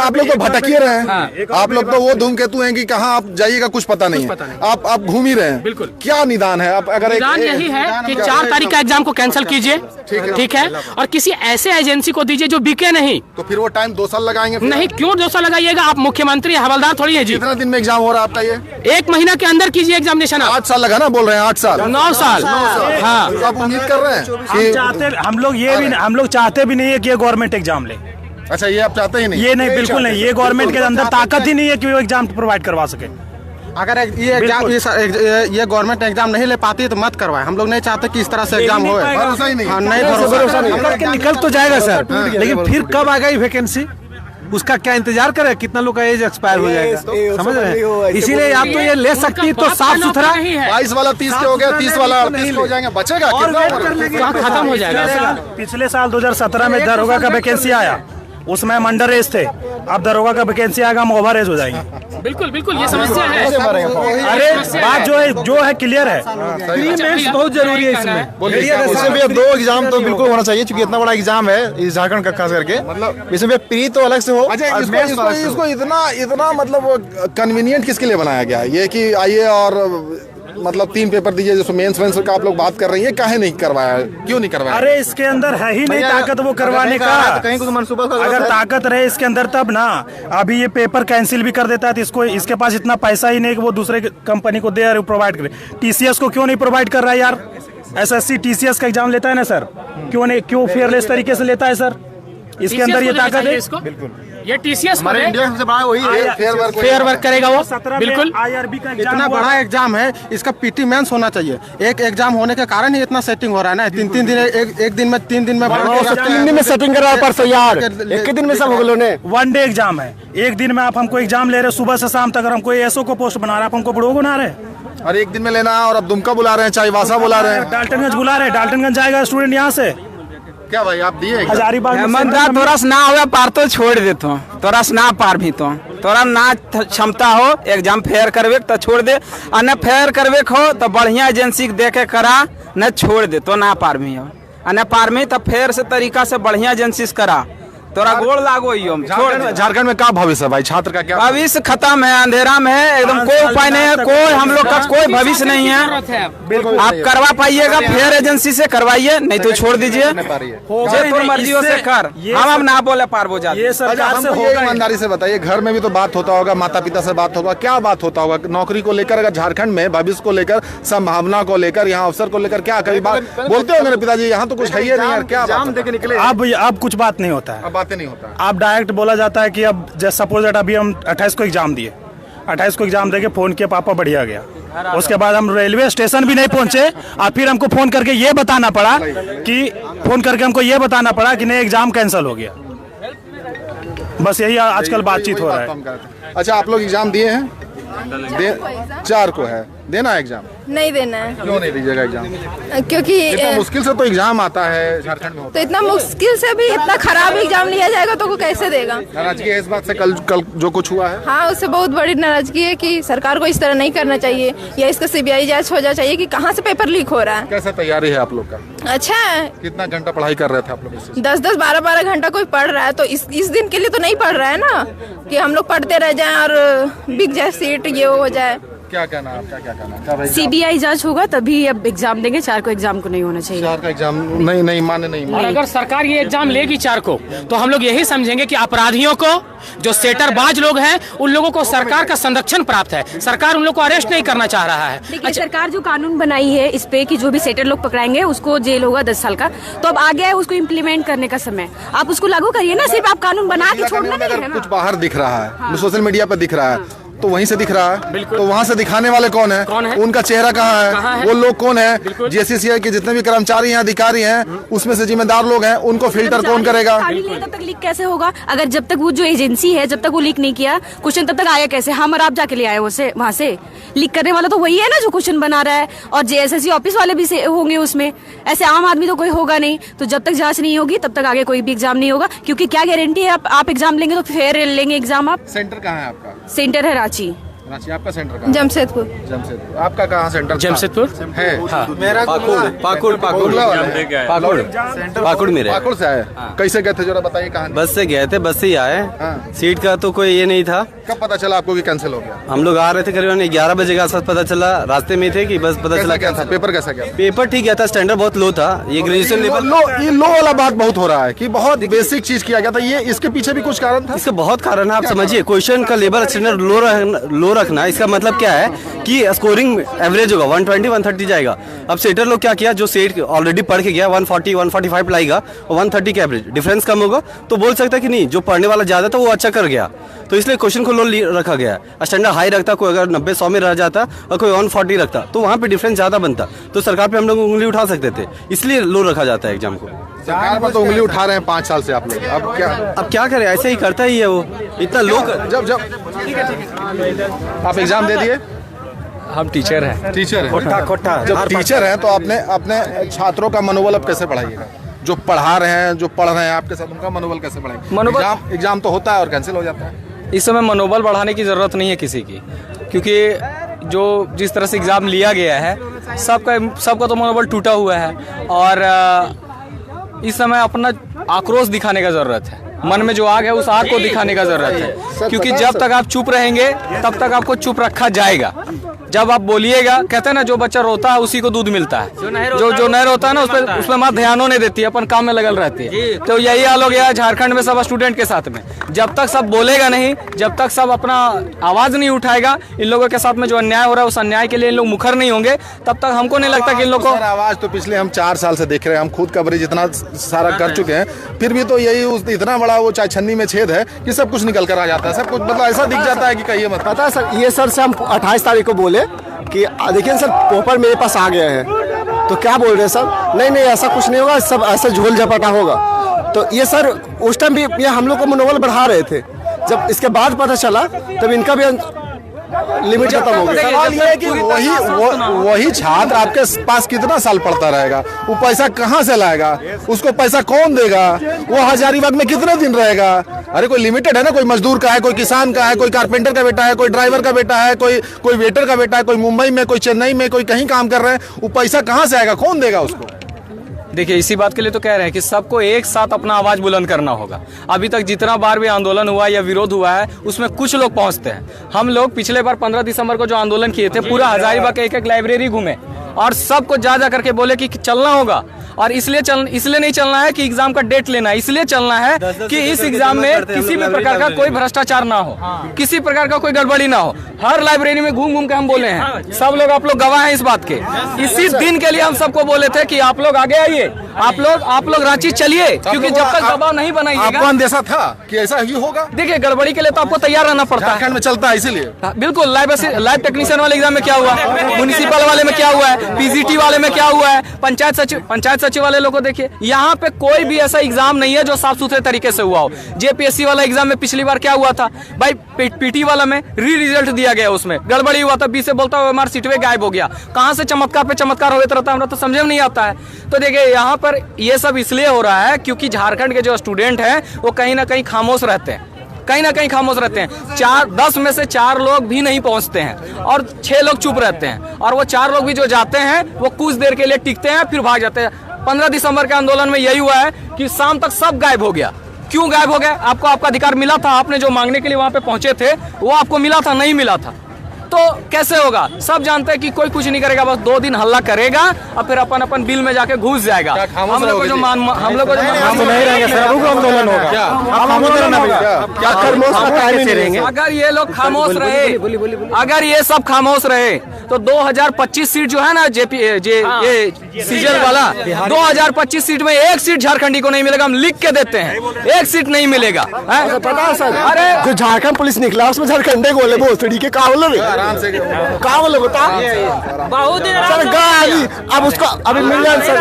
आप लोग तो भटक ही रहे हैं। आप लोग तो वो धूमकेतु हैं कि कहाँ आप जाइएगा कुछ पता नहीं है, आप घूम ही रहे हैं। बिल्कुल। क्या निदान है? आप अगर निदान यही है कि 4 तारीख का एग्जाम को कैंसिल कीजिए, ठीक है, और किसी ऐसे एजेंसी को दीजिए जो बिके नहीं। तो फिर वो टाइम 2 साल लगाएंगे? नहीं, क्यों 2 साल लगाइएगा? आप मुख्यमंत्री हवलदार थोड़ी है जी। कितना दिन में एग्जाम हो रहा है आपका? ये 1 महीना के अंदर कीजिए एग्जामिनेशन। 8 साल लगा ना, बोल रहे हैं 8 साल 9 साल। हाँ, तो आप उम्मीद कर रहे हैं? हम लोग चाहते भी नहीं है कि ये गवर्नमेंट एग्जाम ले। अच्छा, ये आप चाहते ही नहीं? ये नहीं, बिल्कुल नहीं। ये गवर्नमेंट के अंदर ताकत ही नहीं है कि वो एग्जाम प्रोवाइड करवा सके। अगर ये गवर्नमेंट एग्जाम नहीं ले पाती है तो मत करवाए। हम लोग नहीं चाहते कि इस तरह से एग्जाम हो। भरोसा ही नहीं। हाँ, नहीं भरोसा नहीं। निकल तो जाएगा सर, लेकिन फिर कब आएगा ये वैकेंसी, उसका क्या इंतजार करें? कितना लोग का एज एक्सपायर हो जाएगा, समझ रहे हैं? इसीलिए आप तो ये ले सकती है तो साफ सुथरा। 22 वाला 30 के हो गया, 30 वाला 38 हो जाएंगे, बचेगा कितना? खत्म हो जाएगा। पिछले साल 2017 में दरोगा का वैकेंसी आया, उसमें हम अंडर एज थे। अब दरोगा का वैकेंसी आएगा, हम ओवर एज हो जाएंगे। बिल्कुल बिल्कुल, ये समस्या है। अरे बात जो है क्लियर है। बहुत जरूरी है इसमें। इसमें भी 2 एग्जाम तो बिल्कुल होना चाहिए, क्योंकि इतना बड़ा एग्जाम है इस झारखंड का खास करके। मतलब इसमें प्री तो अलग से हो। अच्छा, इसको इतना मतलब कन्वीनियंट किसके लिए बनाया गया? ये कि आइए और मतलब 3 पेपर दीजिए, जैसे मेंस वेंस का आप लोग बात कर रही है, काहे नहीं करवाया? क्यों नहीं करवाया? अरे इसके अंदर है ही नहीं ताकत वो करवाने का। कहीं को मनसूबा अगर ताकत रहे इसके अंदर तब ना। अभी ये पेपर कैंसिल भी कर देता है तो इसके पास इतना पैसा ही नहीं कि वो दूसरे कंपनी को दे और प्रोवाइड करे। टीसीएस को क्यों नहीं प्रोवाइड कर रहा है यार? एसएससी टीसीएस का एग्जाम लेता है ना सर, क्यों फेयरलेस तरीके से लेता है सर? इसके अंदर ये ताकत है। बिल्कुल, ये टीसीएस हमारे इंडिया सबसे बड़ा वही है, फेयर वर्क करेगा वो। बिल्कुल, IRB का इतना बड़ा एग्जाम है, इसका पीटी मेंस होना चाहिए। एक एग्जाम होने के कारण ही इतना सेटिंग हो रहा है ना। 3 दिन एक दिन में 3 दिन में 3 दिन में सेटिंग करा परसों यार, एक दिन में सब हो गए ने। 1 डे एग्जाम है, एक दिन में आप हमको एग्जाम ले रहे सुबह से शाम तक। हम कोई एसओ को पोस्ट बना रहे, आप हमको बड़ो बना रहे। और एक दिन में लेना है, और अब दुमका बुला रहे हैं, चाईबासा बुला रहे हैं, डाल्टनगंज बुला रहे हैं। डाल्टनगंज जाएगा स्टूडेंट यहाँ से। क्या भाई आप दिए? हजारीबाग तोरा से ना हुआ पार तो छोड़ देतो, तोरा से ना पार भी तो तोरा ना क्षमता हो एग्जाम फेयर करवे तो छोड़ दे, और न फेयर करवे हो तो बढ़िया एजेंसी दे के करा, न छोड़ दे तो ना पार भी हो, और न पार में तो फेयर से तरीका से बढ़िया एजेंसी से करा। तोरा गोड़ लागो झारखंड में क्या भविष्य है भाई? छात्र का क्या भविष्य? खत्म है, अंधेरा में है एकदम, कोई उपाय नहीं है, कोई हम लोग का कोई भविष्य नहीं है। आप करवा पाइएगा फेयर एजेंसी से करवाइए, नहीं तो छोड़ दीजिए, मर्जियों से कर। हम ना बोले पारबो जाते। ये सरकार से होगा। ईमानदारी से बताइए, घर में भी तो बात होता होगा, माता पिता से बात होगा, क्या बात होता होगा नौकरी को लेकर? अगर झारखंड में भविष्य को लेकर, संभावना को लेकर, यहाँ अवसर को लेकर क्या कभी बात बोलते हो मेरे पिताजी? यहाँ तो कुछ है ही नहीं, क्या निकले? अब कुछ बात नहीं होता है, नहीं होता। आप डायरेक्ट बोला जाता है कि अब जैसे सपोज दैट अभी हम 28 को एग्जाम दिए, 28 को एग्जाम देके फोन किया पापा बढ़िया गया। उसके बाद हम रेलवे स्टेशन भी नहीं पहुंचे, और फिर हमको फोन करके ये बताना पड़ा कि नहीं एग्जाम कैंसिल हो गया। बस यही आजकल बातचीत हो रहा है। अच्छा, आप लोग एग्जाम दिए हैं? 4 को है देना है एग्जाम? नहीं देना है। क्यों नहीं दीजिएगा एग्जाम? क्योंकि इतना मुश्किल से तो एग्जाम आता है झारखंड में। तो इतना मुश्किल से भी इतना खराब एग्जाम लिया जाएगा तो वो कैसे देगा? नाराजगी है इस बात से कल जो कुछ हुआ है? हाँ, उससे बहुत बड़ी नाराजगी है कि सरकार को इस तरह नहीं करना चाहिए, या इसका सीबीआई जांच हो जाना चाहिए कि कहाँ से पेपर लीक हो रहा है। कैसे तैयारी है आप लोग का? अच्छा है। कितना घंटा पढ़ाई कर रहे थे आप लोग? 10-10, 12-12 घंटा कोई पढ़ रहा है, तो इस दिन के लिए तो नहीं पढ़ रहा है ना कि हम लोग पढ़ते रह जाएं और बिक जाए सीट, ये हो जाए। क्या कहना है आपका, क्या कहना है? सीबीआई जांच होगा तभी अब एग्जाम देंगे, 4 को एग्जाम को नहीं होना चाहिए। 4 का एग्जाम नहीं माने। और अगर सरकार ये एग्जाम लेगी 4 को, तो हम लोग यही समझेंगे कि अपराधियों को, जो सेटरबाज लोग हैं, उन लोगों को सरकार का संरक्षण प्राप्त है। सरकार उन लोग को अरेस्ट नहीं करना चाह रहा है। देखिए सरकार जो कानून बनाई है इस पे कि जो भी सेटर लोग पकड़ाएंगे उसको जेल होगा 10 साल का, तो अब आ गया है उसको इम्प्लीमेंट करने का समय। आप उसको लागू करिए ना, सिर्फ आप कानून बना के छोड़ना नहीं है ना। कुछ बाहर दिख रहा है, सोशल मीडिया पर दिख रहा है, तो वहीं से दिख रहा है, तो वहाँ से दिखाने वाले कौन है? उनका चेहरा कहाँ है? वो लोग कौन है? जेसीसीआई के जितने भी कर्मचारी हैं, अधिकारी हैं, उसमें से जिम्मेदार लोग हैं, उनको फिल्टर कौन करेगा? तब तक लीक कैसे होगा? अगर जब तक वो जो एजेंसी है जब तक वो लीक नहीं किया क्वेश्चन, तब तक आया कैसे? हम और आप जाके ले आए वहाँ से। लीक करने वाला तो वही है ना जो क्वेश्चन बना रहा है, और जेएसएससी ऑफिस वाले भी होंगे उसमें। ऐसे आम आदमी तो कोई होगा नहीं। तो जब तक जांच नहीं होगी तब तक आगे कोई भी एग्जाम नहीं होगा, क्योंकि क्या गारंटी है आप एग्जाम लेंगे तो फेयर लेंगे एग्जाम आप? सेंटर कहाँ है आपका? सेंटर है रांची। आपका सेंटर कहाँ? जमशेदपुर। आपका कहाँ सेंटर? जमशेदपुर है। मेरा पाकुड़ मेरे पाकुड़ से आए। कैसे गए थे जरा बताइए कहाँ? बस से गए थे, बस से ही आए। सीट का तो कोई ये नहीं था। कब पता चला आपको कि कैंसिल हो गया? हम लोग आ रहे थे करीबन 11 बजे के आसपास पता चला, रास्ते में थे कि बस पता चला। क्या था पेपर? कैसा गया पेपर? ठीक गया था, स्टैंडर्ड बहुत लो था। ये ग्रेजुएशन लेवल ये लो वाला बात बहुत हो रहा है कि बहुत बेसिक चीज किया गया था। ये इसके पीछे भी कुछ कारण था? इसका बहुत कारण है, आप समझिए। क्वेश्चन का लेवल स्टैंडर्ड लो रखना, इसका मतलब क्या है कि स्कोरिंग एवरेज होगा 120 130 जाएगा। अब सेटर लोग क्या किया, जो सेट ऑलरेडी पढ़ के गया 140 145 लाएगा और 130 का एवरेज डिफरेंस कम होगा, तो बोल सकता है कि नहीं जो पढ़ने वाला ज्यादा था वो अच्छा कर गया। तो इसलिए क्वेश्चन को लो रखा गया। स्टैंडर्ड हाई रखता, कोई अगर 90-100 में रह जाता और कोई 140 रखता, तो वहाँ पे डिफरेंस ज्यादा बनता, तो सरकार पे हम लोग उंगली उठा सकते थे। इसलिए लो रखा जाता है एग्जाम को। सरकार पर तो उंगली उठा रहे हैं 5 साल से आप लोग। अब क्या करें, ऐसे ही करता ही है वो। इतना लोग जब आप एग्जाम दे दिए? हम टीचर हैं। टीचर है। जब टीचर हैं तो आपने अपने छात्रों का मनोबल अब कैसे बढ़ाइएगा? जो पढ़ा रहे हैं, जो पढ़ रहे हैं आपके साथ, उनका मनोबल कैसे बढ़ाएंगे? एग्जाम तो होता है और कैंसिल हो जाता है। इस समय मनोबल बढ़ाने की ज़रूरत नहीं है किसी की, क्योंकि जो जिस तरह से एग्ज़ाम लिया गया है सबका तो मनोबल टूटा हुआ है। और इस समय अपना आक्रोश दिखाने का ज़रूरत है, मन में जो आग है उस आग को दिखाने का ज़रूरत है, क्योंकि जब तक आप चुप रहेंगे तब तक आपको चुप रखा जाएगा। जब आप बोलिएगा, कहते हैं ना जो बच्चा रोता है उसी को दूध मिलता है, जो नहीं रोता है ना उसमें माँ ध्यानों नहीं देती है, अपन काम में लगल रहती है। तो यही हाल हो गया झारखंड में सब स्टूडेंट के साथ में। जब तक सब बोलेगा नहीं, जब तक सब अपना आवाज नहीं उठाएगा, इन लोगों के साथ में जो अन्याय हो रहा है उस अन्याय के लिए इन लोग मुखर नहीं होंगे, तब तक हमको नहीं लगता कि इन लोगों को आवाज। तो पिछले हम 4 साल से देख रहे हैं, हम खुद कवरेज इतना सारा कर चुके हैं, फिर भी तो यही इतना बड़ा वो चाहे छन्नी में छेद है कि सब कुछ निकल कर आ जाता है। सब कुछ मतलब ऐसा दिख जाता है कि कहिए मत। पता है सर, ये सर से हम 28 तारीख को बोले कि देखिए सर पेपर मेरे पास आ गया है, तो क्या बोल रहे हैं सर? नहीं ऐसा कुछ नहीं होगा, सब ऐसा झोल झपाटा होगा। तो ये सर उस टाइम भी ये हम लोग को मनोबल बढ़ा रहे थे। जब इसके बाद पता चला तब इनका भी लिमिट खत्म हो गया। सवाल ये है कि वही छात्र आपके पास कितना साल पढ़ता रहेगा? वो पैसा कहाँ से लाएगा? उसको पैसा कौन देगा? वो हजारीबाग में कितने दिन रहेगा? अरे कोई लिमिटेड है ना, कोई मजदूर का है, कोई किसान का है, कोई कारपेंटर का बेटा है, कोई ड्राइवर का बेटा है, कोई वेटर का बेटा है, कोई मुंबई में, कोई चेन्नई में, कोई कहीं काम कर रहे हैं। वो पैसा कहाँ से आएगा? कौन देगा उसको? देखिए इसी बात के लिए तो कह रहे हैं कि सबको एक साथ अपना आवाज बुलंद करना होगा। अभी तक जितना बार भी आंदोलन हुआ या विरोध हुआ है उसमें कुछ लोग पहुंचते हैं। हम लोग पिछले बार 15 दिसंबर को जो आंदोलन किए थे, पूरा हजारीबाग के एक लाइब्रेरी घूमे और सबको जा करके बोले कि चलना होगा। और इसलिए नहीं चलना है कि एग्जाम का डेट लेना है, इसलिए चलना है कि इस एग्जाम में किसी भी प्रकार का कोई भ्रष्टाचार ना हो, किसी प्रकार का कोई गड़बड़ी ना हो। हर लाइब्रेरी में घूम के हम बोले हैं, सब लोग आप लोग गवाह हैं इस बात के। इसी दिन के लिए हम सबको बोले थे कि आप लोग आगे आइए, आप लोग रांची चलिए, क्योंकि जब तक दबाव नहीं बनाइएगा। आपको अंदेशा था कि ऐसा ही होगा? देखिए गड़बड़ी के लिए तो आपको तैयार रहना पड़ता है। झारखंड में चलता है इसीलिए। बिल्कुल। लाइव टेक्नीशियन वाले एग्जाम में क्या हुआ, म्युनिसिपल वाले में क्या हुआ है, पीजीटी वाले में क्या हुआ है, पंचायत सचिव वाले लोग को देखिए। यहाँ पे कोई भी ऐसा एग्जाम नहीं है जो साफ सुथरे तरीके से हुआ हो। जेपीएससी वाला एग्जाम में पिछली बार क्या हुआ था भाई, पीटी वाला में रिजल्ट दिया गया, उसमें गड़बड़ी हुआ था, 20 से बोलता हुआ हमारा सीट गायब हो गया। कहाँ से चमत्कार पे चमत्कार होता रहता है, हमरा तो समझ में नहीं आता है। तो देखिए यहाँ पर ये सब इसलिए हो रहा है क्योंकि झारखंड के जो स्टूडेंट हैं वो कहीं ना कहीं खामोश रहते हैं, 10 में से 4 लोग भी नहीं पहुंचते हैं और 6 लोग चुप रहते हैं। और वो 4 लोग भी जो जाते हैं वो कुछ देर के लिए टिकते हैं फिर भाग जाते हैं। 15 दिसंबर के आंदोलन में यही हुआ है कि शाम तक सब गायब हो गया। क्यों गायब हो गया? आपको आपका अधिकार मिला था, आपने जो मांगने के लिए वहां पे पहुंचे थे वो आपको मिला था, नहीं मिला था। तो कैसे होगा? सब जानते हैं कि कोई कुछ नहीं करेगा, बस 2 दिन हल्ला करेगा और फिर अपन अपन बिल में जाके घुस जाएगा। हम लोग को जो नहीं रहेंगे सर, अब आंदोलन होगा। अगर ये लोग खामोश रहे, अगर ये सब खामोश रहे तो 2025 सीट जो है ना ये सीजन वाला 2025 सीट में 1 सीट झारखंडी को नहीं मिलेगा। हम लिख के देते हैं, 1 सीट नहीं मिलेगा। पता है सर, अरे जो झारखंड पुलिस निकला उसमें झारखंडे बोले भोसड़ी के का बोले बता बहुत सर गाली। अब उसको अभी मिल जाना सर,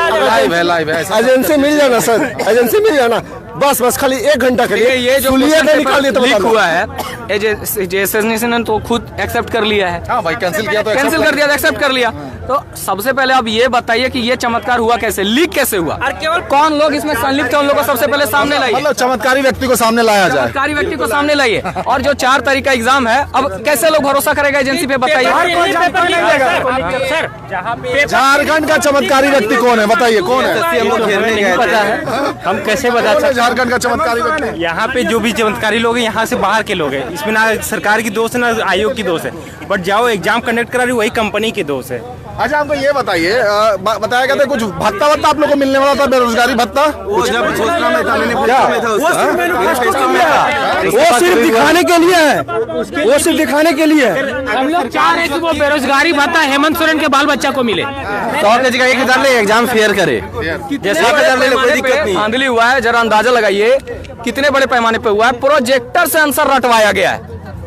एजेंसी मिल जाना सर, एजेंसी मिल जाना बस खाली 1 घंटा के लिए। ये जो निकाल दिया लीक हुआ है एजेंसी ने तो खुद एक्सेप्ट कर लिया है। हाँ भाई, कैंसिल किया तो कैंसिल कर दिया, एक्सेप्ट कर लिया। तो सबसे पहले आप ये बताइए कि ये चमत्कार हुआ कैसे, लीक कैसे हुआ, और केवल कौन लोग इसमें संलिप्त है उन लोगों को सबसे पहले सामने लाइए। मतलब चमत्कारी व्यक्ति को सामने लाया जाए, चमत्कारी व्यक्ति को सामने लाइए। और जो 4 तारीख का एग्जाम है, अब कैसे लोग भरोसा करेगा एजेंसी पे, बताइए। झारखंड का चमत्कारी व्यक्ति कौन है, बताइए कौन है? नहीं पता है, हम कैसे बता सकते? झारखंड का चमत्कारी व्यक्ति यहाँ पे जो भी चमत्कारी लोग हैं यहाँ से बाहर के लोग हैं, इसमें ना सरकार की दोष है ना आयोग की दोष है, बट जाओ एग्जाम कंडक्ट करा रही वही कंपनी की दोष है। अच्छा, हमको ये बताइए, बताया गया था कुछ भत्ता आप लोगों को मिलने वाला था, बेरोजगारी भत्ता, वो जब घोषणा में था, वो सिर्फ दिखाने के लिए है, वो सिर्फ दिखाने के लिए है। हम लोग चाह रहे हैं कि वो बेरोजगारी भत्ता हेमंत सोरेन के बाल बच्चा को मिले, तो 1000 ले एग्जाम फेयर करे, जैसे 1000 ले कोई दिक्कत नहीं। धांधली हुआ है, जरा अंदाजा लगाइए कितने बड़े पैमाने पे हुआ है। प्रोजेक्टर से आंसर रटवाया गया है,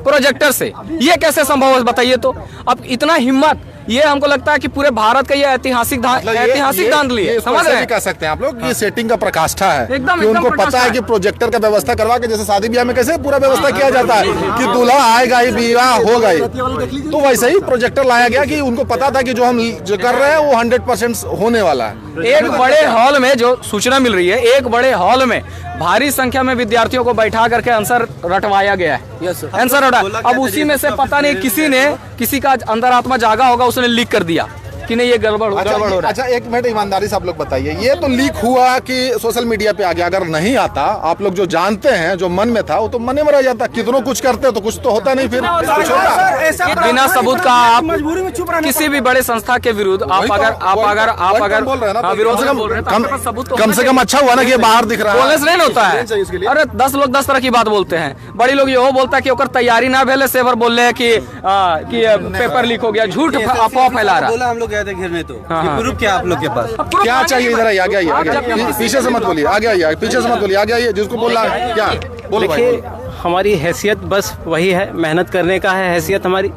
प्रोजेक्टर से। ये कैसे संभव है बताइए तो? अब इतना हिम्मत, ये हमको लगता है कि पूरे भारत का ये ऐतिहासिक धांधली है। समझ रहे हैं, कह सकते हैं आप लोग, ये सेटिंग का प्रकाष्ठा है एकदम, कि उनको पता है कि प्रोजेक्टर का व्यवस्था करवा के, जैसे शादी ब्याह में कैसे पूरा व्यवस्था किया जाता है कि दूल्हा आएगा ही, विवाह होगा ही, तो वैसे ही प्रोजेक्टर लाया गया कि उनको पता था कि जो हम जो कर रहे हैं वो 100% होने वाला है। एक बड़े हॉल में जो सूचना मिल रही है, एक बड़े हॉल में भारी संख्या में विद्यार्थियों को बैठा करके आंसर रटवाया गया है, आंसर रटा। अब उसी में से पता नहीं किसी का अंदर आत्मा जागा होगा, उसने लीक कर दिया कि नहीं ये गड़बड़ हो रहा है। अच्छा, एक मिनट ईमानदारी से आप लोग बताइए, ये तो लीक हुआ कि सोशल मीडिया पे आ गया, अगर नहीं आता, आप लोग जो जानते हैं, जो मन में था वो तो मन में रह जाता। कितनों कुछ करते तो कुछ तो होता नहीं, फिर कुछ होता। बिना सबूत का आप किसी भी बड़े संस्था के विरुद्ध आप अगर कम से कम अच्छा हुआ ना कि बाहर दिख रहा है, बोलने से नहीं होता है। अरे 10 लोग 10 तरह की बात बोलते हैं। बड़ी लोग ये बोलता है कि ओकर तैयारी ना भेले, सेवर बोल रहे हैं कि पेपर लीक हो गया, झूठ अफवाह फैला रहा है। गए थे घर में तो प्रूफ क्या आप लोग के पास? क्या चाहिए? इधर आइए, आगे आइए, पीछे से मत बोलिए, आगे आइए, पीछे से मत बोलिए, आगे आइए, जिसको बोल रहा है क्या बोलो भाई। हमारी हैसियत बस वही है, मेहनत करने का है हैसियत हमारी,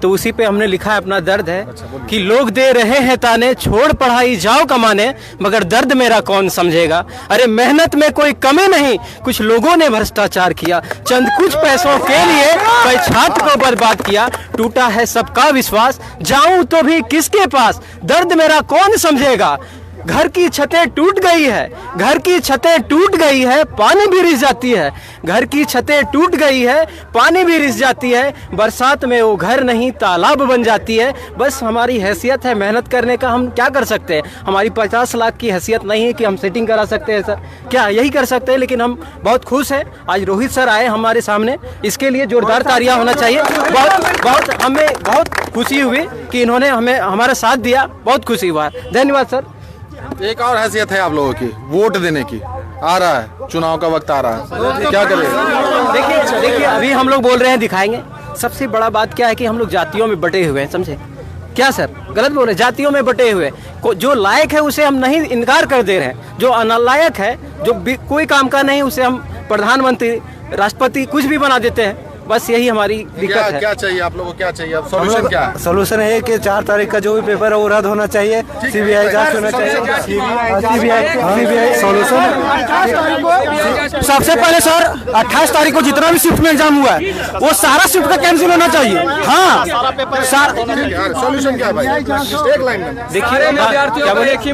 तो उसी पे हमने लिखा है, अपना दर्द है कि लोग दे रहे हैं ताने, छोड़ पढ़ाई जाओ कमाने, मगर दर्द मेरा कौन समझेगा। अरे मेहनत में कोई कमी नहीं, कुछ लोगों ने भ्रष्टाचार किया, चंद कुछ पैसों के लिए कई छात्र को बर्बाद किया, टूटा है सबका विश्वास, जाऊं तो भी किसके पास, दर्द मेरा कौन समझेगा। घर की छतें टूट गई है, घर की छतें टूट गई है, पानी भी रिस जाती है, घर की छतें टूट गई है, पानी भी रिस जाती है, बरसात में वो घर नहीं तालाब बन जाती है। बस हमारी हैसियत है मेहनत करने का, हम क्या कर सकते हैं। हमारी 50 लाख की हैसियत नहीं है कि हम सेटिंग करा सकते हैं सर, क्या यही कर सकते हैं। लेकिन हम बहुत खुश हैं, आज रोहित सर आए हमारे सामने, इसके लिए जोरदार तालियां होना चाहिए। बहुत हमें बहुत खुशी हुई कि इन्होंने हमें हमारा साथ दिया, बहुत खुशी हुआ, धन्यवाद सर। एक और हैसियत है आप लोगों की, वोट देने की। आ रहा है, चुनाव का वक्त आ रहा है, क्या करें? देखिए अभी हम लोग बोल रहे हैं दिखाएंगे। सबसे बड़ा बात क्या है कि हम लोग जातियों में बटे हुए हैं, समझे क्या सर? गलत बोल रहे, जातियों में बटे हुए, जो लायक है उसे हम नहीं इनकार कर दे रहे हैं, जो अनालायक है, जो कोई काम का नहीं, उसे हम प्रधानमंत्री, राष्ट्रपति कुछ भी बना देते हैं। बस यही हमारी दिक्कत है। क्या चाहिए आप लोगों को, क्या चाहिए? अब सॉल्यूशन क्या है? सॉल्यूशन है कि 4 तारीख का जो भी पेपर है वो रद्द होना चाहिए, सीबीआई जांच होना चाहिए, सीबीआई सॉल्यूशन। सबसे पहले सर 28 तारीख को जितना भी शिफ्ट में एग्जाम हुआ है वो सारा शिफ्ट का कैंसिल होना चाहिए। हाँ सॉल्यूशन क्या है भाई? एक लाइन में देखिए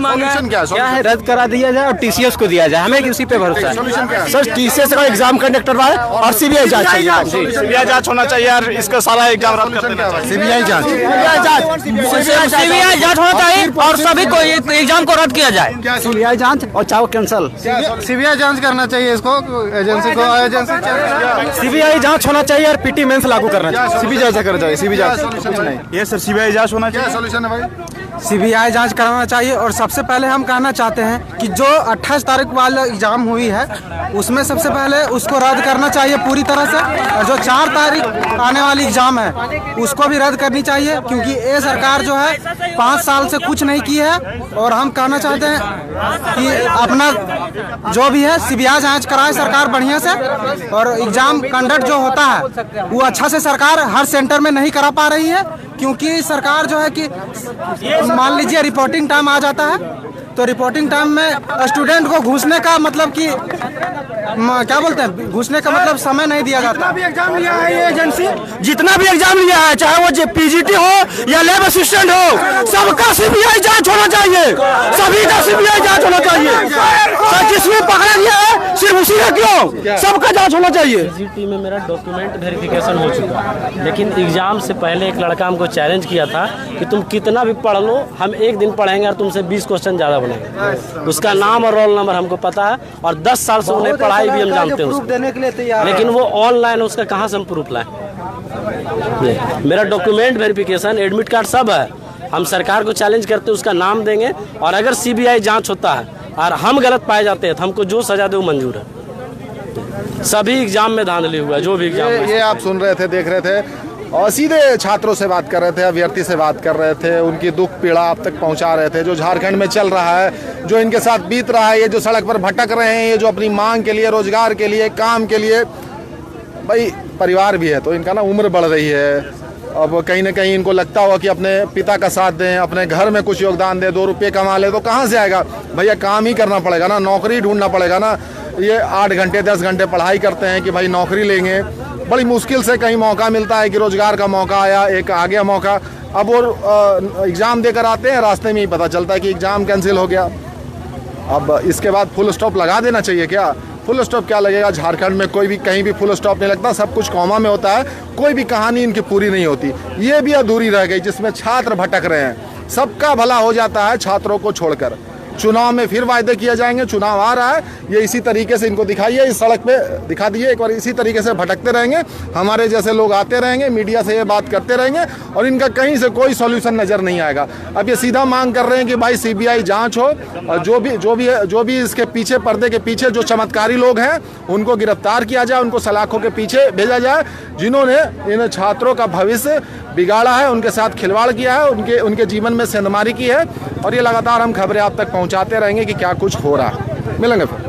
क्या है, रद्द करा दिया जाए और टीसीएस को दिया जाए, हमें किसी पे भरोसा है सॉल्यूशन क्या है? सर टीसीएस का एग्जाम कंडक्ट करवाए और सीबीआई जांच चाहिए। सीबीआई जांच होना चाहिए यार, इसका सारा एग्जाम रद्द कर देना चाहिए। सीबीआई जांच होना चाहिए और सभी को एग्जाम को रद्द किया जाए। सीबीआई जांच और चाहो कैंसल। सीबीआई जांच करना चाहिए इसको, एजेंसी को, सीबीआई जांच होना चाहिए और पीटी मेंस लागू करना चाहिए। सीबीआई जांच करना चाहिए, सीबीआई जांच कुछ नहीं। ये सर सीबीआई जांच होना चाहिए। सॉल्यूशन है भाई? सीबीआई जांच कराना चाहिए। और सबसे पहले हम कहना चाहते हैं कि जो 28 तारीख वाला एग्जाम हुई है उसमें सबसे पहले उसको रद्द करना चाहिए पूरी तरह से, और जो 4 तारीख आने वाली एग्जाम है उसको भी रद्द करनी चाहिए, क्योंकि ये सरकार जो है 5 साल से कुछ नहीं की है। और हम कहना चाहते हैं कि अपना जो भी है सीबीआई जांच कराए सरकार बढ़िया से, और एग्जाम कंडक्ट जो होता है वो अच्छा से सरकार हर सेंटर में नहीं करा पा रही है, क्योंकि सरकार जो है कि मान लीजिए रिपोर्टिंग टाइम आ जाता है तो रिपोर्टिंग टाइम में स्टूडेंट को घुसने का मतलब कि क्या बोलते हैं, घुसने का मतलब समय नहीं दिया जाता। जितना भी एग्जाम लिया है ये एजेंसी, जितना भी एग्जाम लिया है, चाहे वो पीजीटी हो या लैब असिस्टेंट हो, सबका सीबीआई जांच होना चाहिए। सभी का सीबीआई जांच होना चाहिए। जिसमें पकड़ा गया है सिर्फ उसी का क्यों, सबका जांच होना चाहिए। पीजीटी में मेरा डॉक्यूमेंट वेरिफिकेशन हो चुका, लेकिन एग्जाम से पहले एक लड़का हमको चैलेंज किया था कि तुम कितना भी पढ़ लो, हम एक दिन पढ़ेंगे और तुमसे 20 क्वेश्चन ज्यादा बनाएंगे। उसका नाम और रोल नंबर हमको पता है, और 10 साल से उन्हें पढ़ाई भी हम जानते हैं देने के लिए तैयार, लेकिन वो ऑनलाइन, उसका कहाँ से हम प्रूफ लाएं? मेरा डॉक्यूमेंट वेरिफिकेशन, एडमिट कार्ड सब है। हम सरकार को चैलेंज करते हैं, उसका नाम देंगे, और अगर सीबीआई जांच होता है और हम गलत पाए जाते हैं तो हमको जो सजा दे वो मंजूर है। सभी एग्जाम में धांधली हुआ, जो भी एग्जाम ये आप सुन रहे थे, देख रहे थे, और सीधे छात्रों से बात कर रहे थे, अभ्यर्थी से बात कर रहे थे, उनकी दुख पीड़ा आप तक पहुंचा रहे थे, जो झारखंड में चल रहा है, जो इनके साथ बीत रहा है, ये जो सड़क पर भटक रहे हैं, ये जो अपनी मांग के लिए, रोजगार के लिए, काम के लिए, भाई परिवार भी है तो इनका ना उम्र बढ़ रही है। अब कहीं ना कहीं इनको लगता होगा कि अपने पिता का साथ दें, अपने घर में कुछ योगदान दें, 2 रुपये कमा ले, तो कहाँ से आएगा भैया? काम ही करना पड़ेगा ना, नौकरी ढूंढना पड़ेगा ना। ये 8 घंटे 10 घंटे पढ़ाई करते हैं कि भाई नौकरी लेंगे, बड़ी मुश्किल से कहीं मौका मिलता है कि रोजगार का मौका आया, एक आ गया मौका। अब वो एग्ज़ाम देकर आते हैं, रास्ते में ही पता चलता है कि एग्ज़ाम कैंसिल हो गया। अब इसके बाद फुल स्टॉप लगा देना चाहिए क्या? फुल स्टॉप क्या लगेगा? झारखंड में कोई भी कहीं भी फुल स्टॉप नहीं लगता, सब कुछ कॉमा में होता है। कोई भी कहानी इनकी पूरी नहीं होती, ये भी अधूरी रह गई जिसमें छात्र भटक रहे हैं। सबका भला हो जाता है छात्रों को छोड़कर। चुनाव में फिर वायदे किए जाएंगे, चुनाव आ रहा है, ये इसी तरीके से इनको दिखाइए, इस सड़क पे दिखा दिए एक बार, इसी तरीके से भटकते रहेंगे। हमारे जैसे लोग आते रहेंगे, मीडिया से ये बात करते रहेंगे, और इनका कहीं से कोई सॉल्यूशन नज़र नहीं आएगा। अब ये सीधा मांग कर रहे हैं कि भाई सीबीआई जांच हो, और जो भी इसके पीछे, पर्दे के पीछे जो चमत्कारी लोग हैं उनको गिरफ्तार किया जाए, उनको सलाखों के पीछे भेजा जाए, जिन्होंने इन छात्रों का भविष्य बिगाड़ा है, उनके साथ खिलवाड़ किया है, उनके जीवन में सेंधमारी की है। और ये लगातार हम खबरें आप तक पहुंचाते रहेंगे कि क्या कुछ हो रहा है। मिलेंगे फिर।